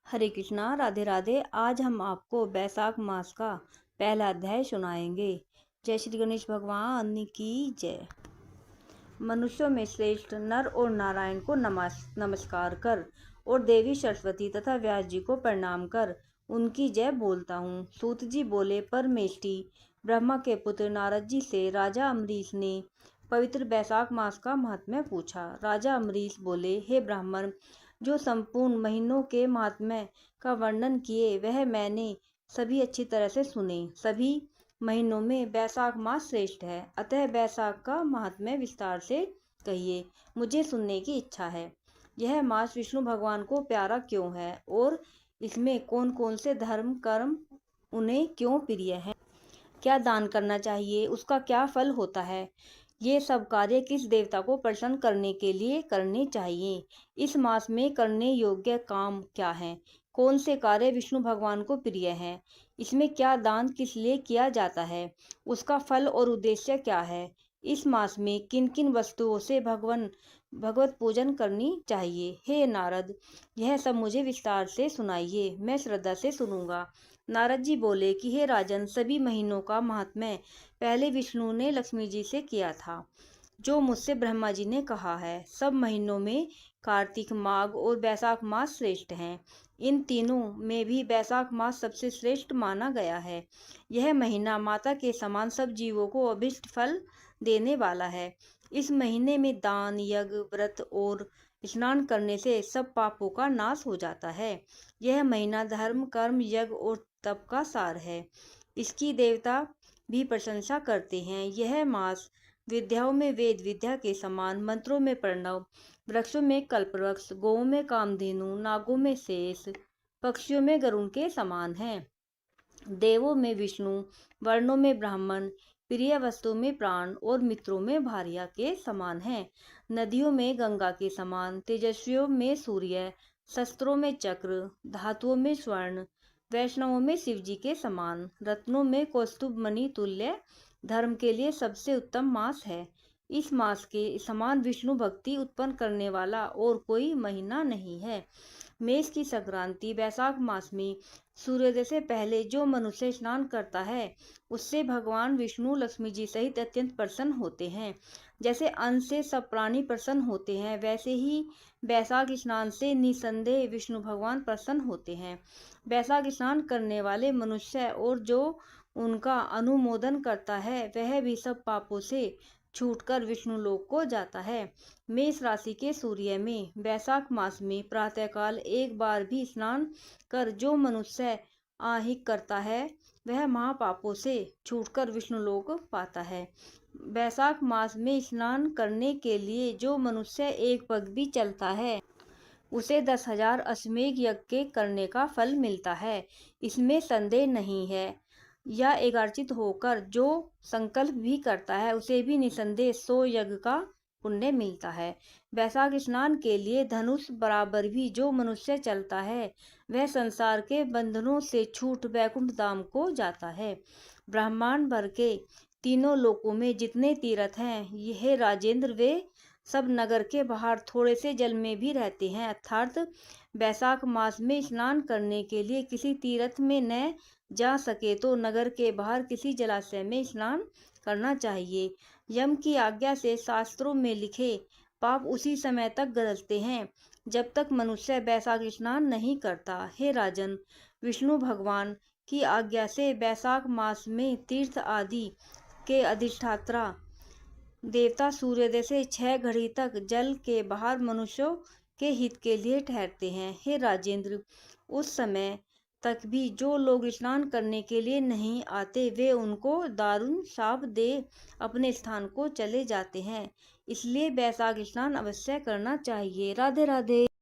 हरे कृष्णा, राधे राधे। आज हम आपको बैसाख मास का पहला अध्याय सुनाएंगे। जय श्री गणेश भगवान की जय। मनुष्यों में श्रेष्ठ नर और नारायण को नमस्कार कर और देवी सरस्वती तथा व्यास जी को प्रणाम कर उनकी जय बोलता हूँ। सूत जी बोले, परमेष्टि ब्रह्मा के पुत्र नारद जी से राजा अम्बरीश ने पवित्र बैसाख मास का महात्म्य पूछा। राजा अम्बरीश बोले, हे ब्राह्मण, जो संपूर्ण महीनों के महात्म्य का वर्णन किए वह मैंने सभी अच्छी तरह से सुने। सभी महीनों में बैसाख मास श्रेष्ठ है, अतः बैसाख का महात्म्य विस्तार से कहिए, मुझे सुनने की इच्छा है। यह मास विष्णु भगवान को प्यारा क्यों है और इसमें कौन कौन से धर्म कर्म उन्हें क्यों प्रिय है, क्या दान करना चाहिए, उसका क्या फल होता है, ये सब कार्य किस देवता को प्रसन्न करने के लिए करने चाहिए, इस मास में करने योग्य काम क्या है, कौन से कार्य विष्णु भगवान को प्रिय है, इसमें क्या दान किस लिए किया जाता है, उसका फल और उद्देश्य क्या है, इस मास में किन किन वस्तुओं से भगवत पूजन करनी चाहिए। हे नारद, यह सब मुझे विस्तार से सुनाइए, मैं श्रद्धा से सुनूंगा। नारद जी बोले कि हे राजन, सभी महीनों का महात्म्य पहले विष्णु ने लक्ष्मी जी से किया था, जो मुझसे ब्रह्मा जी ने कहा है। सब महीनों में कार्तिक, माघ और बैसाख मास श्रेष्ठ हैं। इन तीनों में भी बैसाख मास सबसे श्रेष्ठ माना गया है। यह महीना माता के समान सब जीवों को अभिष्ट फल देने वाला है। इस महीने में दान, यज्ञ, व्रत और स्नान करने से सब पापों का नाश हो जाता है। यह महीना धर्म, कर्म, यज्ञ और तप का सार है। इसकी देवता भी प्रशंसा करते हैं। यह मास विद्याओं में वेद विद्या के समान, मंत्रों में प्रणव, वृक्षों में कल्पवृक्ष, गौओं में कामधेनु, नागों में शेष, पक्षियों में गरुड़ के समान है। देवों में विष्णु, वर्णों में ब्राह्मण, प्रिय वस्तुओं में प्राण और मित्रों में भार्या के समान है। नदियों में गंगा के समान, तेजस्वियों में सूर्य, शस्त्रों में चक्र, धातुओं में स्वर्ण, वैष्णवों में शिव जी के समान, रत्नों में कौस्तुभ मणि तुल्य, धर्म के लिए सबसे उत्तम मास है। इस मास के समान विष्णु भक्ति उत्पन्न करने वाला और कोई महीना नहीं है। मेष की संक्रांति बैसाख मास में सूर्योदय से पहले जो मनुष्य स्नान करता है उससे भगवान विष्णु लक्ष्मी जी सहित अत्यंत प्रसन्न होते हैं। जैसे अन्न से सब प्राणी प्रसन्न होते हैं, वैसे ही बैसाख स्नान से निसंदेह विष्णु भगवान प्रसन्न होते हैं। बैसाख स्नान करने वाले मनुष्य और जो उनका अनुमोदन करता है वह भी सब पापों से छूटकर विष्णु लोक को जाता है। मेष राशि के सूर्य में बैसाख मास में प्रातःकाल एक बार भी स्नान कर जो मनुष्य आहिक करता है वह महापापों से छूटकर विष्णु लोक पाता है। बैसाख मास में स्नान करने के लिए जो मनुष्य एक पग भी चलता है उसे 10,000 अश्वमेध यज्ञ के करने का फल मिलता है, इसमें संदेह नहीं है। या एकार्चित होकर जो संकल्प भी करता है उसे भी निसंदेह 100 यज्ञ का पुण्य मिलता है। बैसाख स्नान के लिए धनुष बराबर भी जो मनुष्य चलता है वह संसार के बंधनों से छूट वैकुंठ धाम को जाता है। ब्रह्मांड भर के तीनों लोकों में जितने तीर्थ हैं, यह राजेंद्र, वे सब नगर के बाहर थोड़े से जल में भी रहते हैं। अर्थात बैसाख मास में स्नान करने के लिए किसी तीर्थ में न जा सके तो नगर के बाहर किसी जलाशय में स्नान करना चाहिए। यम की आज्ञा से शास्त्रों में लिखे पाप उसी समय तक गलते हैं जब तक मनुष्य बैसाख स्नान नहीं करता। हे राजन, विष्णु भगवान की आज्ञा से बैसाख मास में तीर्थ आदि के अधिष्ठाता देवता सूर्योदय से 6 घड़ी तक जल के बाहर मनुष्यों के हित के लिए ठहरते हैं। हे राजेंद्र, उस समय तक भी जो लोग स्नान करने के लिए नहीं आते वे उनको दारुण शाप दे अपने स्थान को चले जाते हैं। इसलिए बैसाख स्नान अवश्य करना चाहिए। राधे राधे।